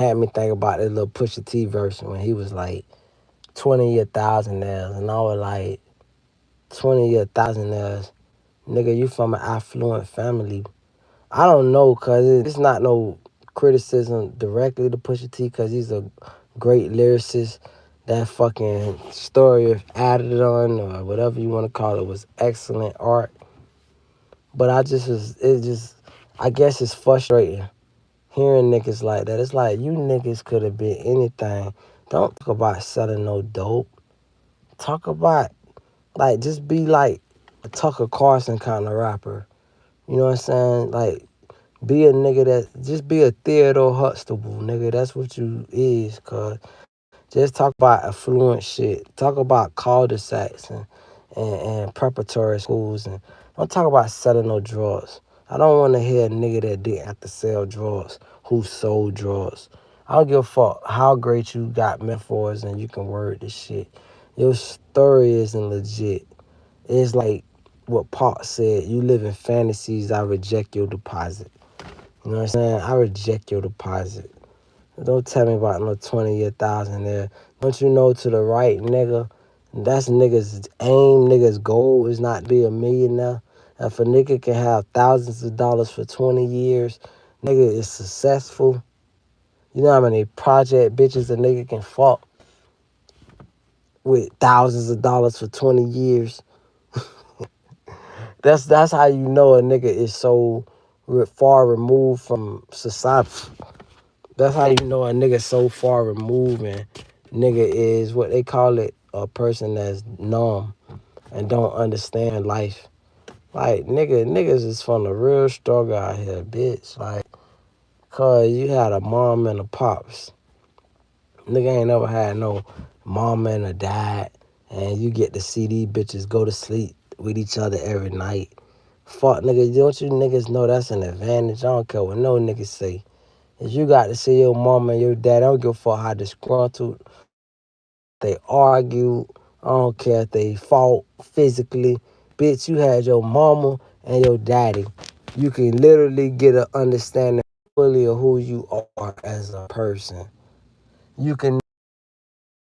Had me think about this little Pusha T version when he was like 20-year thousandaires, and I was like, 20-year thousandaires, nigga, you from an affluent family. I don't know, cause it's not no criticism directly to Pusha T, cause he's a great lyricist. That fucking story of Added On or whatever you want to call it was excellent art. But I guess it's frustrating hearing niggas like that. It's like you niggas could have been anything. Don't talk about selling no dope. Talk about like just be like a Tucker Carlson kind of rapper. You know what I'm saying? Like be a nigga that just be a Theodore Huxtable, nigga. That's what you is, cuz. Just talk about affluent shit. Talk about cul-de-sacs and preparatory schools, and don't talk about selling no drugs. I don't want to hear a nigga that didn't have to sell drugs who sold drugs. I don't give a fuck how great you got metaphors and you can word this shit. Your story isn't legit. It's like what Pac said, you live in fantasies, I reject your deposit. You know what I'm saying? I reject your deposit. Don't tell me about no 20-year thousand there. Don't you know to the right, nigga? That's niggas' aim, niggas' goal is not to be a millionaire. If a nigga can have thousands of dollars for 20 years, nigga is successful. You know how many project bitches a nigga can fuck with thousands of dollars for 20 years? That's how you know a nigga is so far removed from society. That's how you know a nigga so far removed, and nigga is what they call it, a person that's numb and don't understand life. Like niggas is from the real struggle out here, bitch. Like, cause you had a mom and a pops. Nigga ain't never had no mama and a dad, and you get to see these bitches go to sleep with each other every night. Fuck nigga, don't you niggas know that's an advantage? I don't care what no niggas say. If you got to see your mama and your dad, I don't give a fuck how disgruntled they argue. I don't care if they fought physically. Bitch, you had your mama and your daddy. You can literally get an understanding fully of who you are as a person. You can.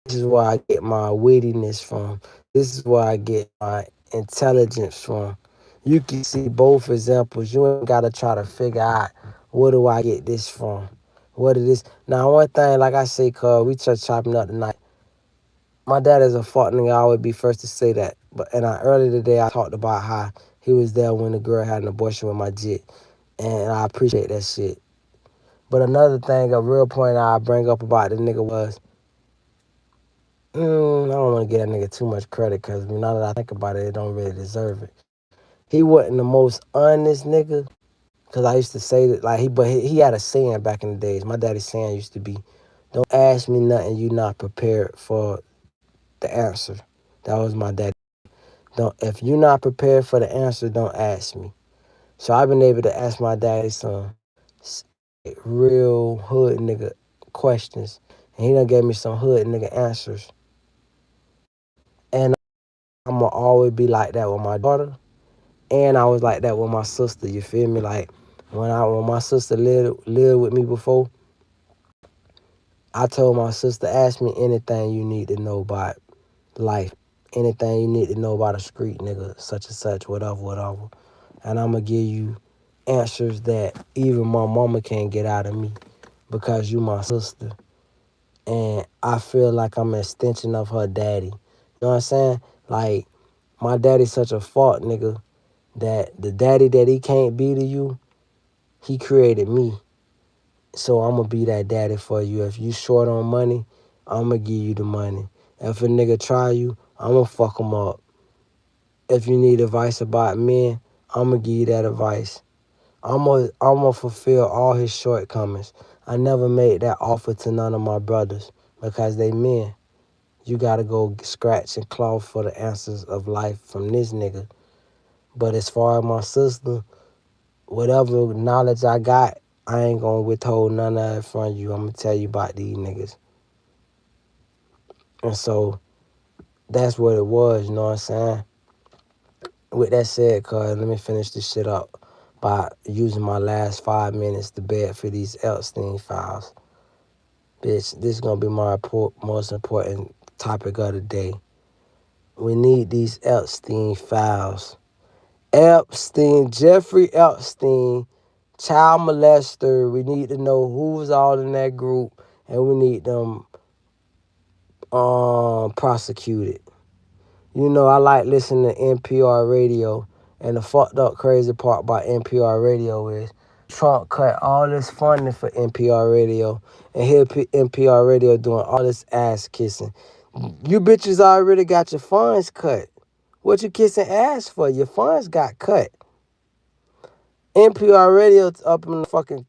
This is where I get my wittiness from. This is where I get my intelligence from. You can see both examples. You ain't gotta try to figure out where do I get this from. What it is. Now one thing, like I say, cuz we just chopping up tonight. My dad is a fuck nigga. I always be first to say that. But earlier today I talked about how he was there when the girl had an abortion with my jit. And I appreciate that shit. But another thing, a real point I bring up about the nigga was I don't want to give that nigga too much credit because now that I think about it, it don't really deserve it. He wasn't the most honest nigga because I used to say that like he had a saying back in the days. My daddy's saying used to be, "Don't ask me nothing you not prepared for the answer." That was my daddy. Don't if you not prepared for the answer, don't ask me. So I've been able to ask my daddy some real hood nigga questions, and he done gave me some hood nigga answers. And I'm gonna always be like that with my daughter. And I was like that with my sister, you feel me? Like when my sister lived with me before, I told my sister, ask me anything you need to know about life. Anything you need to know about a street nigga, such and such, whatever, whatever. And I'm gonna give you answers that even my mama can't get out of me because you my sister. And I feel like I'm an extension of her daddy. You know what I'm saying? Like, my daddy's such a fault nigga that the daddy that he can't be to you, he created me. So I'm going to be that daddy for you. If you short on money, I'm going to give you the money. If a nigga try you, I'm going to fuck him up. If you need advice about men, I'm going to give you that advice. I'm gonna fulfill all his shortcomings. I never made that offer to none of my brothers because they men. You got to go scratch and claw for the answers of life from this nigga. But as far as my sister, whatever knowledge I got, I ain't gonna withhold none of it from you. I'm gonna tell you about these niggas. And so that's what it was, you know what I'm saying? With that said, cuz, let me finish this shit up by using my last 5 minutes to bed for these Epstein files. Bitch, this is gonna be my most important topic of the day. We need these Epstein files. Jeffrey Epstein, child molester. We need to know who was all in that group, and we need them prosecuted. You know, I like listening to NPR radio, and the fucked up crazy part about NPR radio is Trump cut all this funding for NPR radio, and here NPR radio doing all this ass kissing. You bitches already got your funds cut. What you kissing ass for? Your funds got cut. NPR radio up in the fucking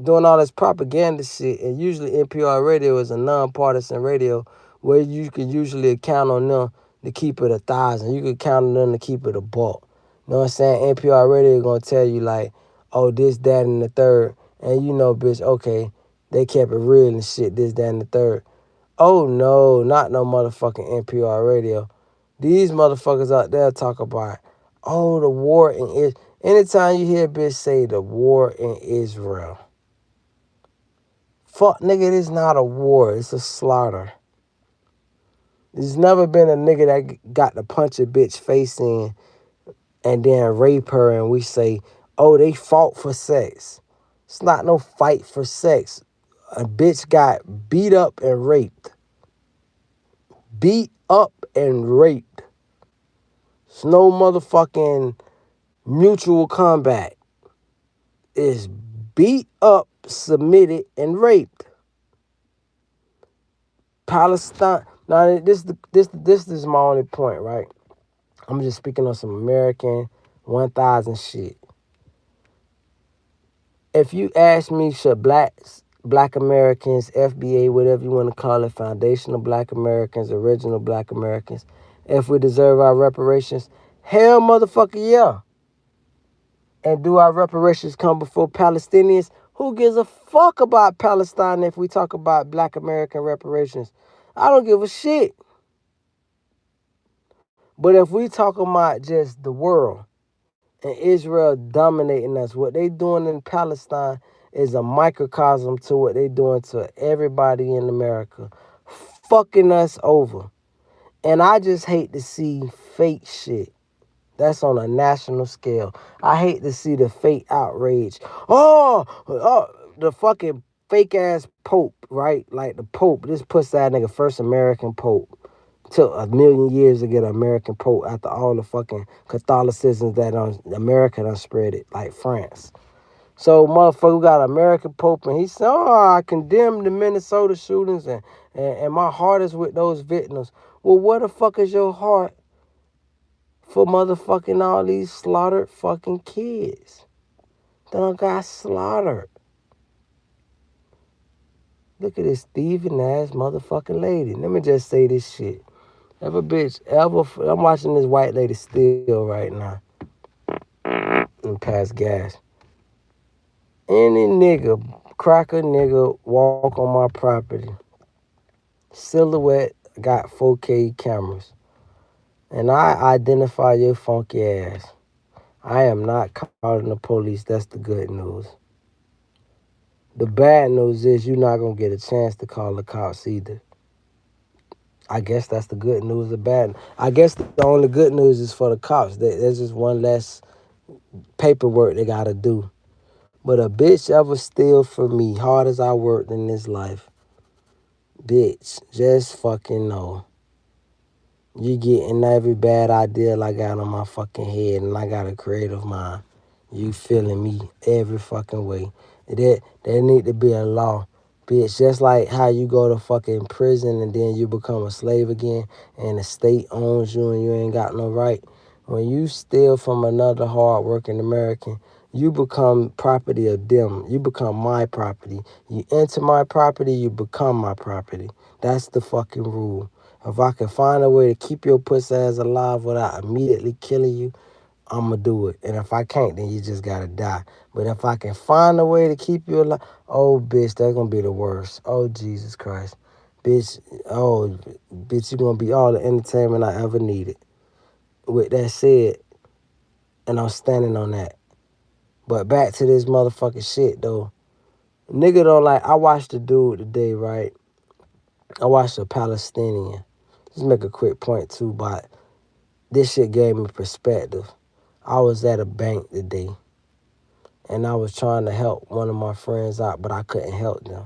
doing all this propaganda shit, and usually NPR radio is a nonpartisan radio where you can usually count on them to keep it 1,000. You can count on them to keep it a buck. You know what I'm saying? NPR radio gonna tell you like, oh, this, that, and the third, and you know, bitch, okay, they kept it real and shit, this, that, and the third. Oh no, not no motherfucking NPR radio. These motherfuckers out there talk about, oh, the war in Israel. Anytime you hear a bitch say the war in Israel, fuck nigga, this not a war, it's a slaughter. There's never been a nigga that got to punch a bitch face in and then rape her and we say, oh, they fought for sex. It's not no fight for sex. A bitch got beat up and raped. Beat up and raped. It's no motherfucking mutual combat. It's beat up, submitted, and raped. Palestine. Now this is my only point, right? I'm just speaking on some American 1000 shit. If you ask me, should black Americans, FBA, whatever you want to call it, foundational black Americans, original black Americans, if we deserve our reparations, hell motherfucker yeah. And do our reparations come before Palestinians? Who gives a fuck about Palestine if we talk about black American reparations? I don't give a shit. But if we talk about just the world and Israel dominating us, what they doing in Palestine is a microcosm to what they doing to everybody in America. Fucking us over. And I just hate to see fake shit. That's on a national scale. I hate to see the fake outrage. The fucking fake ass Pope, right? Like the Pope, this pussy ass nigga, first American Pope. Took 1,000,000 years to get an American Pope after all the fucking Catholicism that America done spread it, like France. So motherfucker got an American Pope and he said, oh, I condemn the Minnesota shootings and my heart is with those victims. Well, where the fuck is your heart for motherfucking all these slaughtered fucking kids? They done got slaughtered. Look at this thieving ass motherfucking lady. Let me just say this shit. I'm watching this white lady steal right now and pass gas. Any nigga, cracker nigga, walk on my property. Silhouette got 4K cameras. And I identify your funky ass. I am not calling the police. That's the good news. The bad news is you're not going to get a chance to call the cops either. I guess that's the good news. The bad. I guess the only good news is for the cops. There's just one less paperwork they got to do. But a bitch ever steal from me, hard as I worked in this life, bitch, just fucking know. You getting every bad idea I got on my fucking head, and I got a creative mind. You feeling me every fucking way. There need to be a law. Bitch, just like how you go to fucking prison and then you become a slave again and the state owns you and you ain't got no right. When you steal from another hard-working American, you become property of them. You become my property. You enter my property, you become my property. That's the fucking rule. If I can find a way to keep your pussy ass alive without immediately killing you, I'm going to do it. And if I can't, then you just got to die. But if I can find a way to keep you alive, oh, bitch, that's going to be the worst. Oh, Jesus Christ. Bitch, you're going to be all the entertainment I ever needed. With that said, and I'm standing on that. But back to this motherfucking shit, though. Nigga don't like, I watched the dude today, right? I watched a Palestinian. Just make a quick point too, but this shit gave me perspective. I was at a bank today and I was trying to help one of my friends out, but I couldn't help them.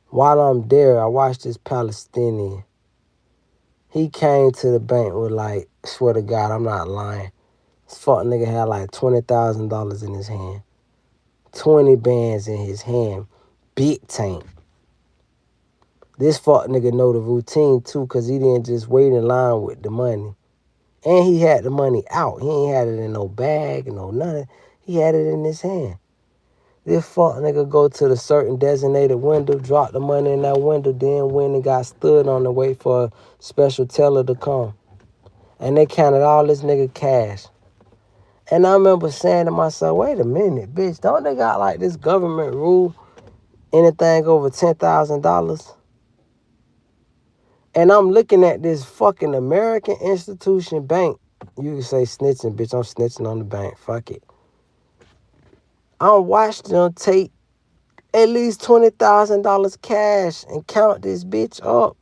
While I'm there, I watched this Palestinian. He came to the bank with like, swear to God, I'm not lying. This fuck nigga had like $20,000 in his hand. 20 bands in his hand. Big tank. This fuck nigga know the routine too, cause he didn't just wait in line with the money. And he had the money out. He ain't had it in no bag and no nothing. He had it in his hand. This fuck nigga go to the certain designated window, drop the money in that window, then went and got stood on the way for a special teller to come. And they counted all this nigga cash. And I remember saying to myself, wait a minute, bitch, don't they got like this government rule, anything over $10,000? And I'm looking at this fucking American institution bank. You can say snitching, bitch, I'm snitching on the bank, fuck it. I'm watching them take at least $20,000 cash and count this bitch up.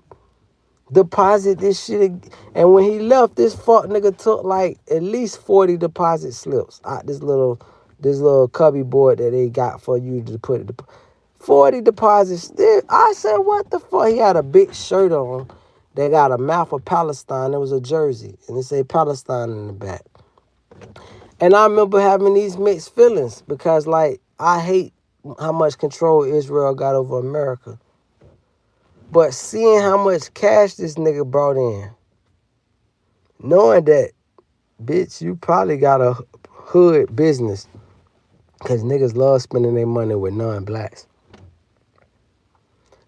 Deposit this shit. And when he left, this fuck nigga took like at least 40 deposit slips out this little cubby board that they got for you to put it. 40 deposits. I said, what the fuck? He had a big shirt on that got a map of Palestine. It was a jersey. And it said Palestine in the back. And I remember having these mixed feelings because, like, I hate how much control Israel got over America. But seeing how much cash this nigga brought in, knowing that, bitch, you probably got a hood business because niggas love spending their money with non-blacks.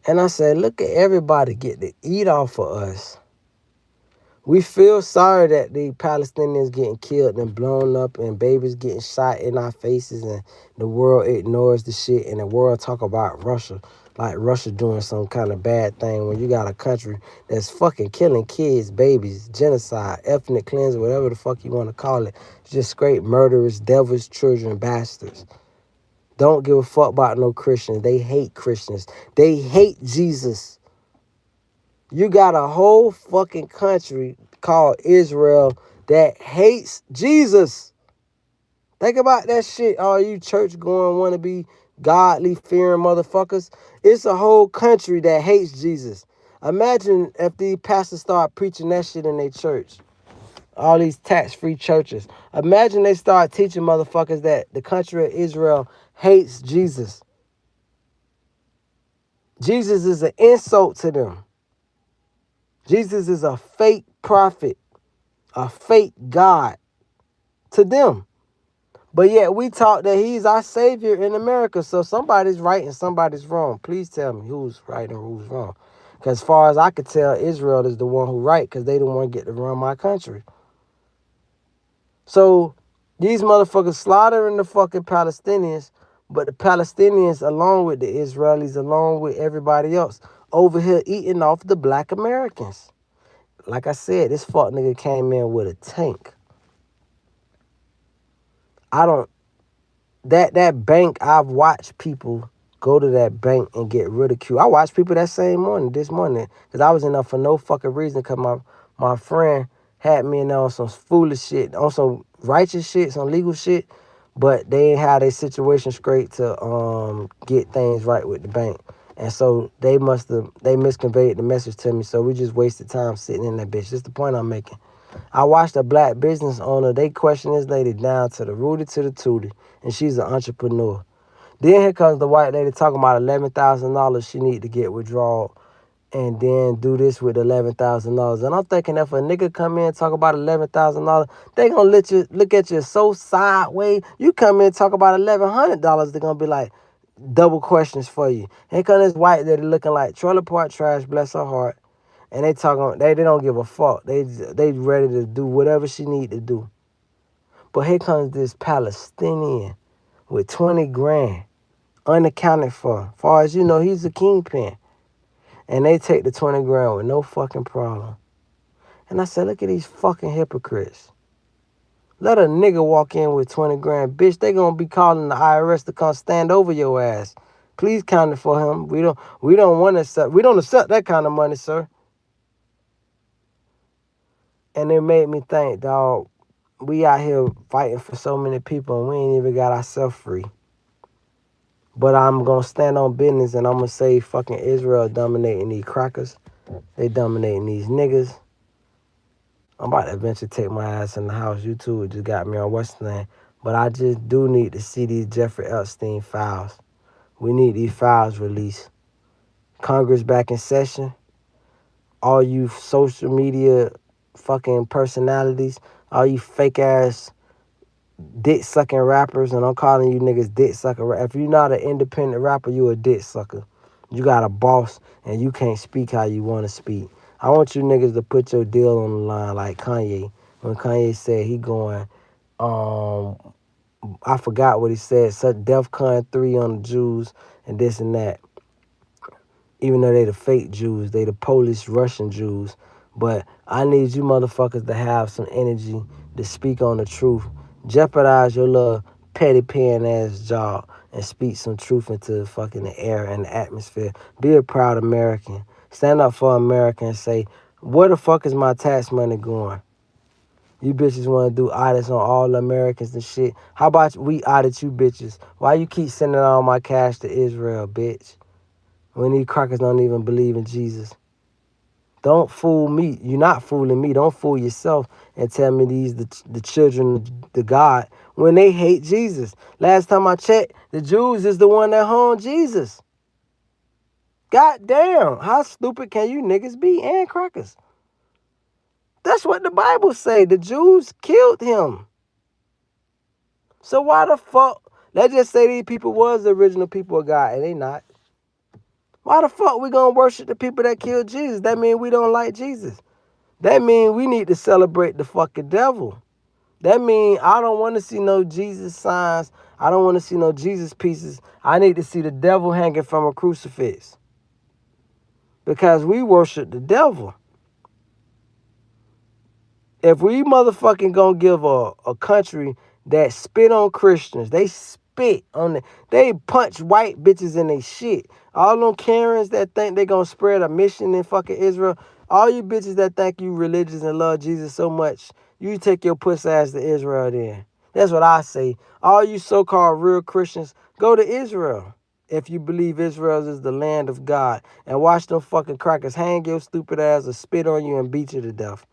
And I said, look at everybody get to eat off of us. We feel sorry that the Palestinians getting killed and blown up and babies getting shot in our faces and the world ignores the shit and the world talk about Russia like Russia doing some kind of bad thing when you got a country that's fucking killing kids, babies, genocide, ethnic cleansing, whatever the fuck you want to call it. It's just straight murderers, devils, children, bastards. Don't give a fuck about no Christians. They hate Christians. They hate Jesus. You got a whole fucking country called Israel that hates Jesus. Think about that shit, all you church-going, wanna-be, godly-fearing motherfuckers. It's a whole country that hates Jesus. Imagine if these pastors start preaching that shit in their church. All these tax-free churches. Imagine they start teaching motherfuckers that the country of Israel hates Jesus. Jesus is an insult to them. Jesus is a fake prophet, a fake God to them. But yet we talk that he's our savior in America. So somebody's right and somebody's wrong. Please tell me who's right and who's wrong. Because as far as I could tell, Israel is the one who's right because they the one get to run my country. So these motherfuckers slaughtering the fucking Palestinians, but the Palestinians along with the Israelis, along with everybody else, over here eating off the black Americans. Like I said, this fuck nigga came in with a tank. That bank, I've watched people go to that bank and get ridiculed. I watched people this morning, because I was in there for no fucking reason, because my friend had me in there on some foolish shit, on some righteous shit, some legal shit, but they ain't had their situation straight to get things right with the bank. And so they misconveyed the message to me, so we just wasted time sitting in that bitch. That's the point I'm making. I watched a black business owner, they question this lady down to the rooty to the tootie, and she's an entrepreneur. Then here comes the white lady talking about $11,000 she need to get withdrawal and then do this with $11,000. And I'm thinking if a nigga come in and talk about $11,000, they gonna look at you so sideways. You come in and talk about $1,100, they're gonna be like double questions for you. Here comes this white lady looking like trailer park trash, bless her heart. And they don't give a fuck. They ready to do whatever she need to do. But here comes this Palestinian with 20 grand, unaccounted for. As far as you know, he's a kingpin. And they take the 20 grand with no fucking problem. And I said, look at these fucking hypocrites. Let a nigga walk in with 20 grand. Bitch, they gonna be calling the IRS to come stand over your ass. Please count it for him. We don't want to accept, we don't accept that kind of money, sir. And it made me think, dog, we out here fighting for so many people and we ain't even got ourselves free. But I'm gonna stand on business and I'm gonna say fucking Israel dominating these crackers. They dominating these niggas. I'm about to eventually take my ass in the house. YouTube just got me on Western. But I just do need to see these Jeffrey Epstein files. We need these files released. Congress back in session. All you social media fucking personalities. All you fake ass dick sucking rappers. And I'm calling you niggas dick sucker. If you're not an independent rapper, you a dick sucker. You got a boss and you can't speak how you want to speak. I want you niggas to put your deal on the line like Kanye. When Kanye said he going, I forgot what he said, such DEFCON 3 on the Jews and this and that. Even though they the fake Jews, they the Polish Russian Jews. But I need you motherfuckers to have some energy to speak on the truth. Jeopardize your little petty pen ass job and speak some truth into fucking the air and the atmosphere. Be a proud American. Stand up for America and say, where the fuck is my tax money going? You bitches want to do audits on all the Americans and shit. How about we audit you bitches? Why you keep sending all my cash to Israel, bitch? When these crackers don't even believe in Jesus. Don't fool me. You're not fooling me. Don't fool yourself and tell me these the children of the God when they hate Jesus. Last time I checked, the Jews is the one that hung Jesus. God damn, how stupid can you niggas be and crackers? That's what the Bible say. The Jews killed him. So why the fuck? Let's just say these people was the original people of God and they not. Why the fuck we gonna worship the people that killed Jesus? That mean we don't like Jesus. That mean we need to celebrate the fucking devil. That mean I don't want to see no Jesus signs. I don't want to see no Jesus pieces. I need to see the devil hanging from a crucifix. Because we worship the devil. If we motherfucking gonna give a country that spit on Christians, they spit on it. They punch white bitches in their shit. All them Karens that think they gonna spread a mission in fucking Israel, all you bitches that think you religious and love Jesus so much, you take your pussy ass to Israel then. That's what I say. All you so-called real Christians, go to Israel. If you believe Israel is the land of God. And watch them fucking crackers hang your stupid ass or spit on you and beat you to death.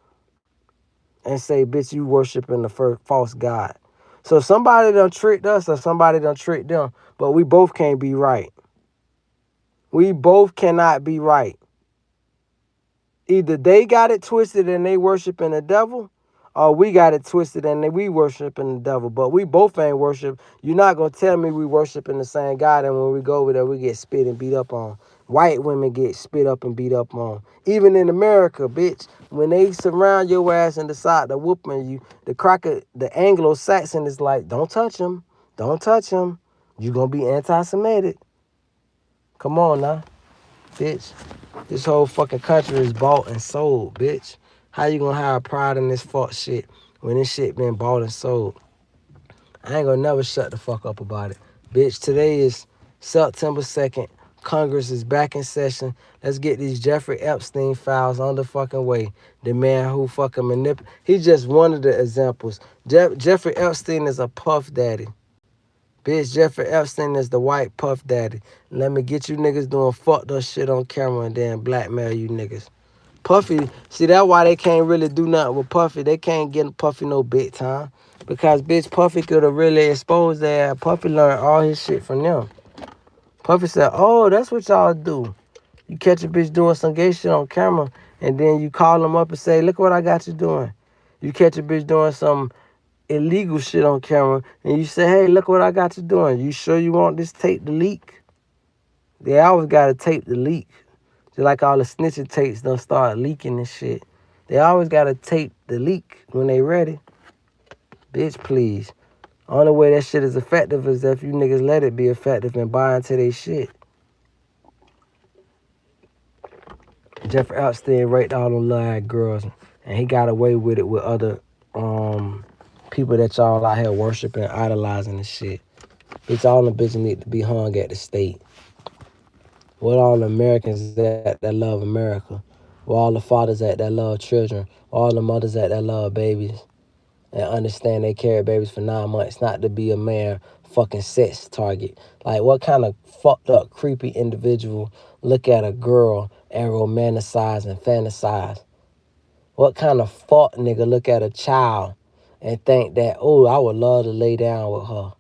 And say, bitch, you worshiping the false God. So somebody done tricked us or somebody done tricked them. But we both can't be right. We both cannot be right. Either they got it twisted and they worshiping the devil, or we got it twisted and we worshiping the devil. But we both ain't worship. You're not going to tell me we worshiping the same God and when we go over there, we get spit and beat up on. White women get spit up and beat up on. Even in America, bitch, when they surround your ass and decide to whoop on you, the cracker, the Anglo-Saxon is like, don't touch him. Don't touch him. You're going to be anti-Semitic. Come on now, bitch. This whole fucking country is bought and sold, bitch. How you gonna have pride in this fuck shit when this shit been bought and sold? I ain't gonna never shut the fuck up about it. Bitch, today is September 2nd. Congress is back in session. Let's get these Jeffrey Epstein files on the fucking way. The man who fucking manipulated. He's just one of the examples. Jeffrey Epstein is a puff daddy. Bitch, Jeffrey Epstein is the white puff daddy. Let me get you niggas doing fucked up shit on camera and then blackmail you niggas. Puffy, see, that's why they can't really do nothing with Puffy. They can't get Puffy no big time. Because, bitch, Puffy could have really exposed that. Puffy learned all his shit from them. Puffy said, oh, that's what y'all do. You catch a bitch doing some gay shit on camera, and then you call them up and say, look what I got you doing. You catch a bitch doing some illegal shit on camera, and you say, hey, look what I got you doing. You sure you want this tape to leak? They always got to tape the leak. Just like all the snitching tapes don't start leaking and shit. They always got to tape the leak when they ready. Bitch, please. Only way that shit is effective is if you niggas let it be effective and buy into their shit. Jeffrey Epstein raped all them little girls, and he got away with it with other people that y'all out here worshiping, idolizing and shit. Bitch, all the bitches need to be hung at the stake. What all the Americans at that love America? Where all the fathers at that love children? All the mothers at that love babies? And understand they carry babies for 9 months, not to be a man fucking sex target. Like, what kind of fucked up, creepy individual look at a girl and romanticize and fantasize? What kind of fuck nigga look at a child and think that, oh, I would love to lay down with her?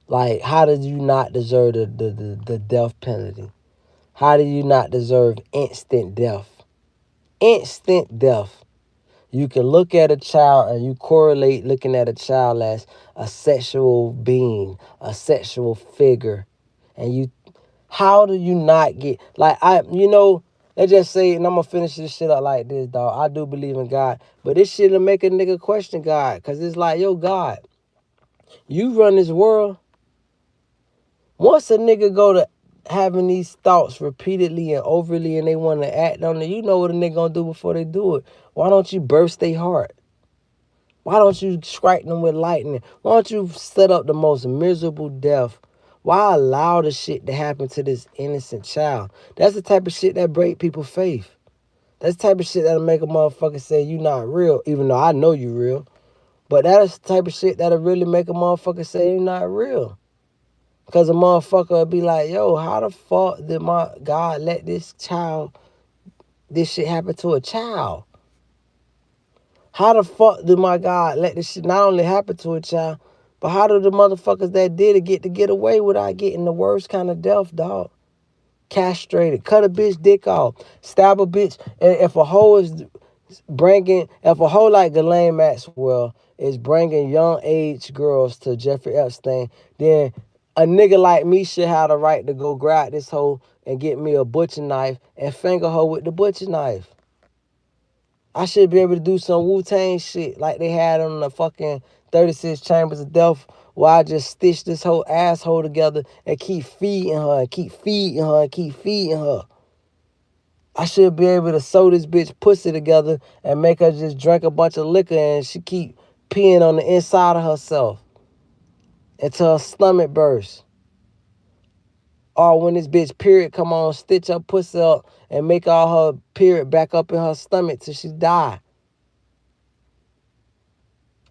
Like, how did you not deserve the death penalty? How do you not deserve instant death? Instant death. You can look at a child and you correlate looking at a child as a sexual being, a sexual figure. And how do you not get, like, they just say, and I'm going to finish this shit up like this, dog. I do believe in God, but this shit will make a nigga question God. Because it's like, yo, God, you run this world. Once a nigga go to having these thoughts repeatedly and overly and they want to act on it, you know what a nigga gonna do before they do it. Why don't you burst their heart? Why don't you strike them with lightning? Why don't you set up the most miserable death? Why allow the shit to happen to this innocent child? That's the type of shit that break people's faith. That's the type of shit that'll make a motherfucker say you not real, even though I know you real. But that's the type of shit that'll really make a motherfucker say you not real. Because a motherfucker would be like, yo, how the fuck did my God let this shit happen to a child? How the fuck did my God let this shit not only happen to a child, but how do the motherfuckers that did it get away without getting the worst kind of death, dog? Castrated, cut a bitch dick off, stab a bitch. And if a hoe like Ghislaine Maxwell is bringing young age girls to Jeffrey Epstein, then a nigga like me should have the right to go grab this hoe and get me a butcher knife and finger her with the butcher knife. I should be able to do some Wu-Tang shit like they had on the fucking 36 Chambers of Death, where I just stitch this whole asshole together and keep feeding her and keep feeding her and keep feeding her. I should be able to sew this bitch pussy together and make her just drink a bunch of liquor and she keep peeing on the inside of herself until her stomach bursts. Or when this bitch period come on, stitch her pussy up and make all her period back up in her stomach till she die.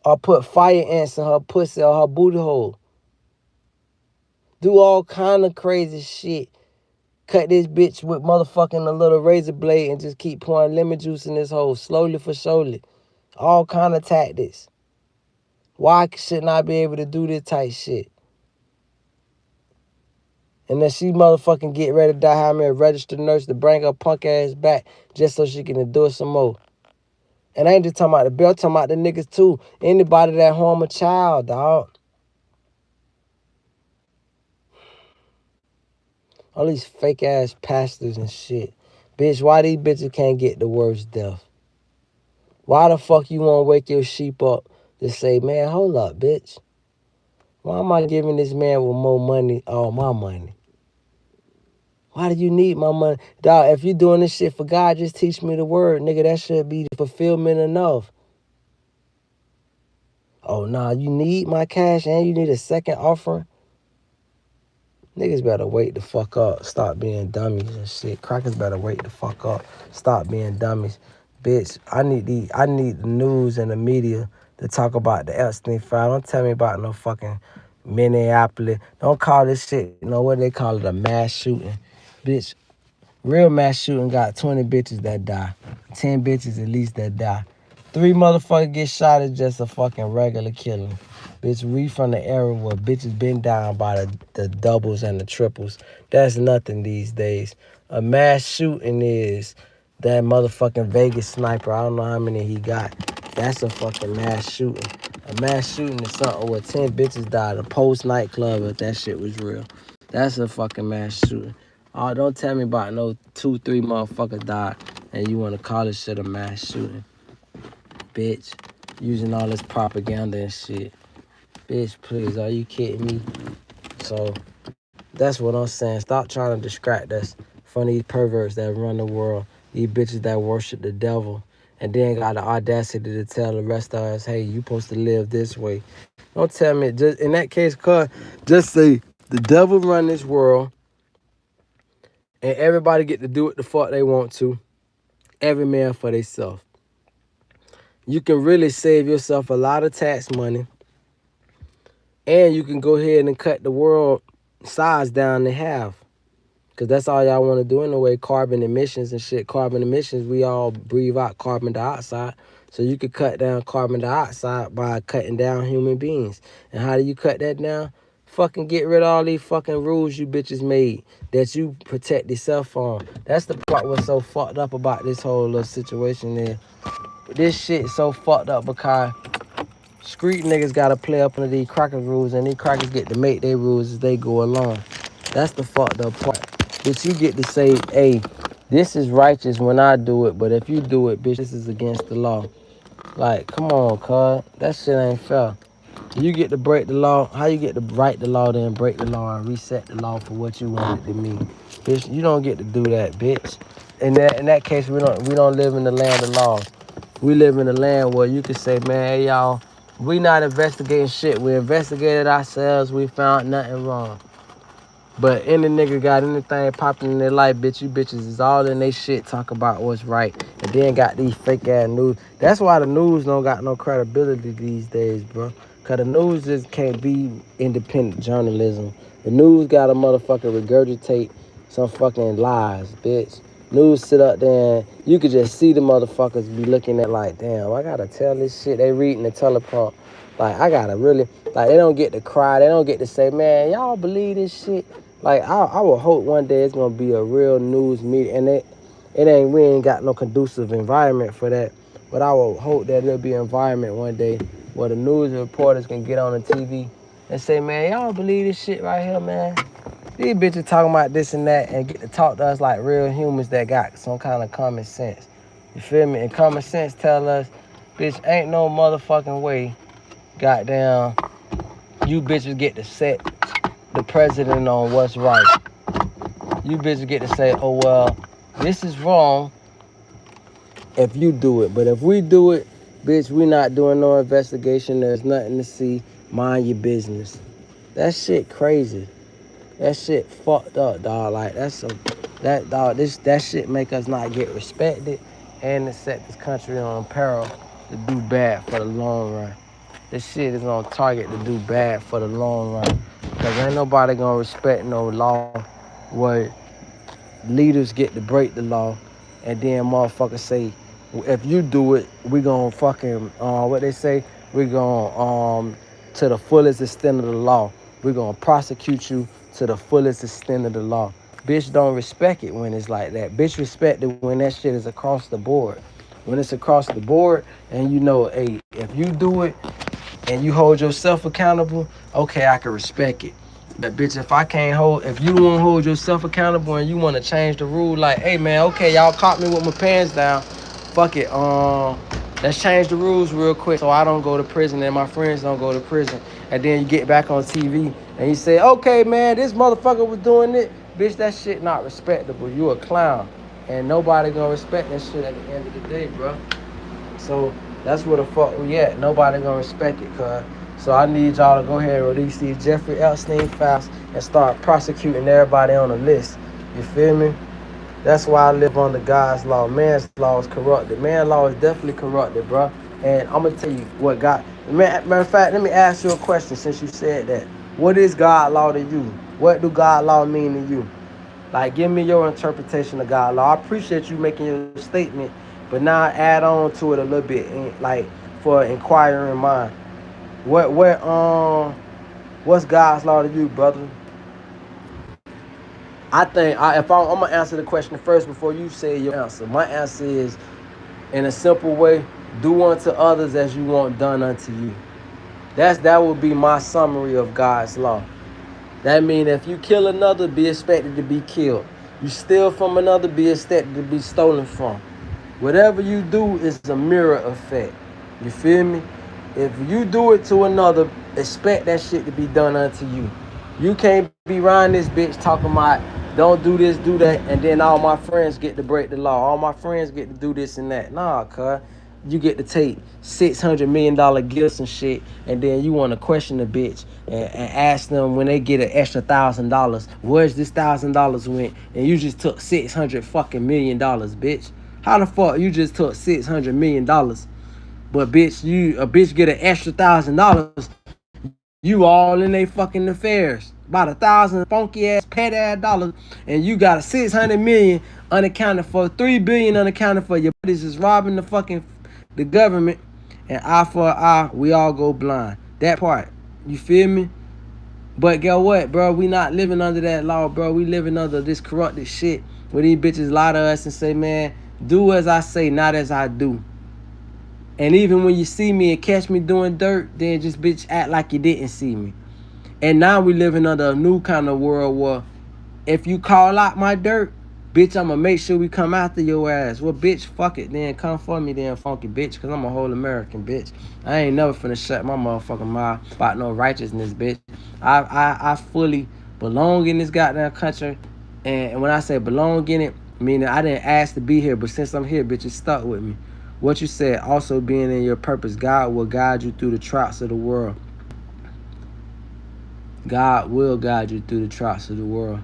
Or put fire ants in her pussy or her booty hole. Do all kind of crazy shit. Cut this bitch with motherfucking a little razor blade and just keep pouring lemon juice in this hole, slowly for surely. All kind of tactics. Why shouldn't I be able to do this type shit? And then she motherfucking get ready to die, have me a registered nurse to bring her punk ass back just so she can do it some more. And I ain't just talking about the bill, I'm talking about the niggas too. Anybody that harm a child, dog. All these fake ass pastors and shit. Bitch, why these bitches can't get the worst death? Why the fuck you wanna wake your sheep up to say, man, hold up, bitch. Why am I giving this man with more money, all my money? Why do you need my money? Dog, if you doing this shit for God, just teach me the word. Nigga, that should be fulfillment enough. Oh, nah, you need my cash and you need a second offering? Niggas better wake the fuck up. Stop being dummies and shit. Crackers better wake the fuck up. Stop being dummies. Bitch, I need the news and the media to talk about the Epstein file. Don't tell me about no fucking Minneapolis. Don't call this shit, what they call it, a mass shooting. Bitch, real mass shooting got 20 bitches that die. 10 bitches at least that die. 3 motherfuckers get shot is just a fucking regular killing. Bitch, we from the era where bitches been down by the doubles and the triples. That's nothing these days. A mass shooting is that motherfucking Vegas sniper. I don't know how many he got. That's a fucking mass shooting. A mass shooting is something where 10 bitches died. A post nightclub if that shit was real. That's a fucking mass shooting. Oh, don't tell me about no 2-3 motherfuckers died and you want to call this shit a mass shooting. Bitch, using all this propaganda and shit. Bitch, please, are you kidding me? So, that's what I'm saying. Stop trying to distract us from these perverts that run the world. These bitches that worship the devil and then got the audacity to tell the rest of us, hey, you supposed to live this way. Don't tell me, just in that case, cuz, just say the devil run this world and everybody get to do what the fuck they want to. Every man for themselves. You can really save yourself a lot of tax money, and you can go ahead and cut the world size down to half. Because that's all y'all want to do anyway, carbon emissions and shit. Carbon emissions, we all breathe out carbon dioxide. So you could cut down carbon dioxide by cutting down human beings. And how do you cut that down? Fucking get rid of all these fucking rules you bitches made that you protect yourself on. That's the part what's so fucked up about this whole little situation there. This shit so fucked up because street niggas gotta play up under these crackers rules, and these crackers get to make their rules as they go along. That's the fucked up part. Bitch, you get to say, hey, this is righteous when I do it, but if you do it, bitch, this is against the law. Like, come on, cuz. That shit ain't fair. You get to break the law. How you get to write the law, then break the law and reset the law for what you want it to mean? Bitch, you don't get to do that, bitch. In that case, we don't live in the land of laws. We live in a land where you can say, man, hey, y'all, we not investigating shit. We investigated ourselves. We found nothing wrong. But any nigga got anything popping in their life, bitch, you bitches is all in they shit talk about what's right. And then got these fake ass news. That's why the news don't got no credibility these days, bro. Cause the news just can't be independent journalism. The news gotta motherfucker regurgitate some fucking lies, bitch. News sit up there and you could just see the motherfuckers be looking at like, damn, I gotta tell this shit. They reading the teleprompt. Like, I gotta really, like, they don't get to cry. They don't get to say, man, y'all believe this shit? Like, I will hope one day it's gonna be a real news media, and we ain't got no conducive environment for that. But I will hope that there'll be an environment one day where the news reporters can get on the TV and say, man, y'all believe this shit right here, man? These bitches talking about this and that and get to talk to us like real humans that got some kind of common sense. You feel me? And common sense tell us, bitch, ain't no motherfucking way, goddamn, you bitches get to set the president on what's right. You bitches get to say, oh, well, this is wrong if you do it. But if we do it, bitch, we not doing no investigation. There's nothing to see. Mind your business. That shit crazy. That shit fucked up, dog. Like, that shit make us not get respected and to set this country on peril to do bad for the long run. This shit is on target to do bad for the long run. Because ain't nobody gonna respect no law where leaders get to break the law and then motherfuckers say, if you do it, we gonna fucking, what they say, we gonna, to the fullest extent of the law, we gonna prosecute you to the fullest extent of the law. Bitch don't respect it when it's like that. Bitch respect it when that shit is across the board. When it's across the board and you know, hey, if you do it and you hold yourself accountable, okay, I can respect it. But bitch, if you don't want to hold yourself accountable and you want to change the rule, like, hey man, okay, y'all caught me with my pants down, fuck it, let's change the rules real quick so I don't go to prison and my friends don't go to prison. And then you get back on TV and you say, okay man, this motherfucker was doing it. Bitch, that shit not respectable. You a clown. And nobody gonna respect that shit at the end of the day, bro. So that's where the fuck we at. Nobody gonna respect it, cuz. So I need y'all to go ahead and release these Jeffrey Epstein files and start prosecuting everybody on the list. You feel me? That's why I live under God's law. Man's law is corrupted. Man's law is definitely corrupted, bro. And I'm gonna tell you what God. Matter of fact, let me ask you a question since you said that. What is God law to you? What do God law mean to you? Like, give me your interpretation of God law. I appreciate you making your statement, but now add on to it a little bit, like for an inquiring mind. What's God's law to you, brother? I think I'm gonna answer the question first before you say your answer. My answer is, in a simple way, do unto others as you want done unto you. That would be my summary of God's law. That means if you kill another, be expected to be killed. You steal from another, be expected to be stolen from. Whatever you do is a mirror effect. You feel me? If you do it to another, expect that shit to be done unto you. You can't be around this bitch talking about, don't do this, do that, and then all my friends get to break the law. All my friends get to do this and that. Nah, cuz. You get to take $600 million gifts and shit, and then you want to question the bitch and ask them when they get an extra $1,000, where's this $1,000 went? And you just took $600 million, bitch. How the fuck you just took $600 million, but bitch, a bitch get an extra $1,000? You all in they fucking affairs. About 1,000 funky ass, pet ass dollars, and you got 600 million unaccounted for, 3 billion unaccounted for. Your buddies is robbing the government, and eye for an eye, we all go blind. That part, you feel me? But guess what, bro? We not living under that law, bro. We living under this corrupted shit where these bitches lie to us and say, man, do as I say, not as I do. And even when you see me and catch me doing dirt, then just bitch act like you didn't see me. And now we living under a new kind of world where if you call out my dirt, bitch, I'ma make sure we come after your ass. Well, bitch, fuck it, then come for me then, funky bitch, because I'm a whole American, bitch. I ain't never finna shut my motherfucking mouth about no righteousness, bitch. I fully belong in this goddamn country. And when I say belong in it, meaning I didn't ask to be here, but since I'm here, bitch, it's stuck with me. What you said, also being in your purpose, God will guide you through the troughs of the world. God will guide you through the troughs of the world.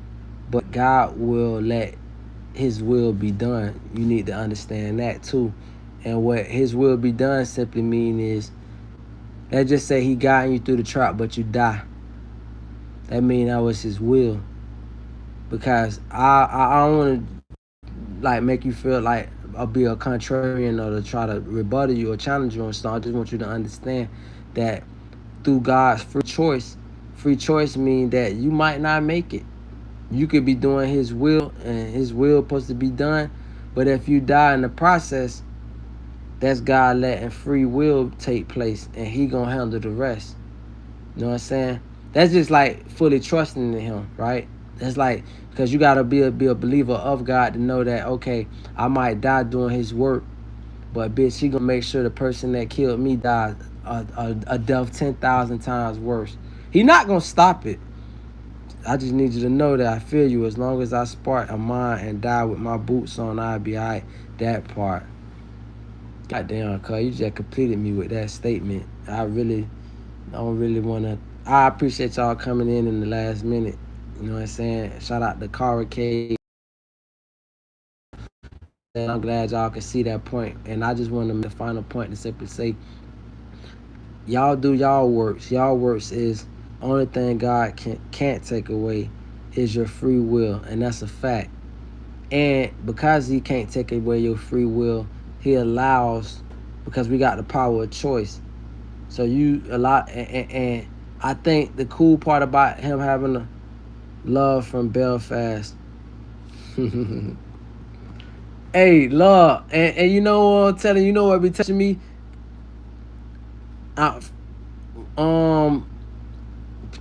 But God will let his will be done. You need to understand that too. And what his will be done simply mean is, let's just say he guiding you through the trap, but you die. That mean that was his will. Because I don't want to like make you feel like I'll be a contrarian or to try to rebuttal you or challenge you on something. I just want you to understand that through God's free choice means that you might not make it. You could be doing his will and his will supposed to be done, but if you die in the process, that's God letting free will take place and he gonna handle the rest. You know what I'm saying? That's just like fully trusting in him, right? That's like, because you gotta be a believer of God to know that, okay, I might die doing his work, but bitch, he gonna make sure the person that killed me dies a death 10,000 times worse. He not gonna stop it. I just need you to know that I feel you. As long as I spark a mind and die with my boots on, I'll be alright. That part. Goddamn, cuz you just completed me with that statement. I don't really want to. I appreciate y'all coming in the last minute. You know what I'm saying? Shout out to Cara K. And I'm glad y'all can see that point. And I just want to make the final point to simply say, y'all do y'all works. Y'all works is only thing God can't take away is your free will, and that's a fact. And because he can't take away your free will, he allows, because we got the power of choice. So you allow, and I think the cool part about him having a love from Belfast. Hey, love, and you know what I'm telling you, know what be touching me?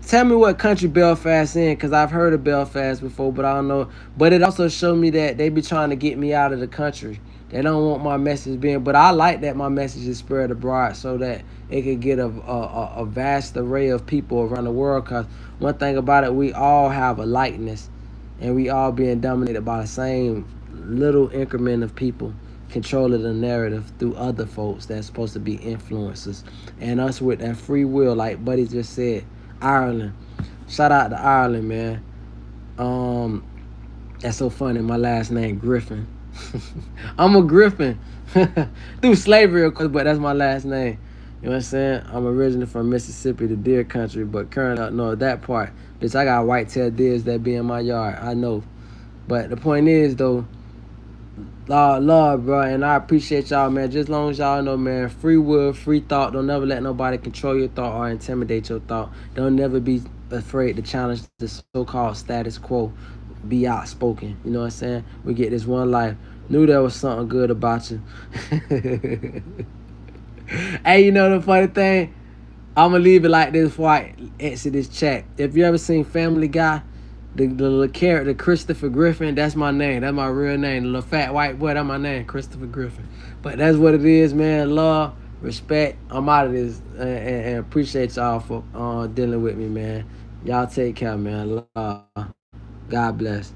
Tell me what country Belfast in, because I've heard of Belfast before, but I don't know. But it also showed me that they be trying to get me out of the country. They don't want my message being, but I like that my message is spread abroad so that it could get a vast array of people around the world. Because one thing about it, we all have a likeness, and we all being dominated by the same little increment of people controlling the narrative through other folks that's supposed to be influencers. And us with that free will, like Buddy just said, Ireland. Shout out to Ireland, man. That's so funny. My last name Griffin. I'm a Griffin. Through slavery, of course, but that's my last name. You know what I'm saying? I'm originally from Mississippi, the deer country, but currently I know that part. Bitch, I got white-tailed deers that be in my yard. I know. But the point is, though, love, bro, and I appreciate y'all, man. Just as long as y'all know, man, free will, free thought. Don't never let nobody control your thought or intimidate your thought. Don't never be afraid to challenge the so-called status quo. Be outspoken. You know what I'm saying? We get this one life. Knew there was something good about you. Hey, you know the funny thing? I'm going to leave it like this before I exit this chat. If you ever seen Family Guy, the little character, Christopher Griffin, that's my name. That's my real name. The little fat white boy, that's my name, Christopher Griffin. But that's what it is, man. Love, respect. I'm out of this. And appreciate y'all for dealing with me, man. Y'all take care, man. Love. God bless.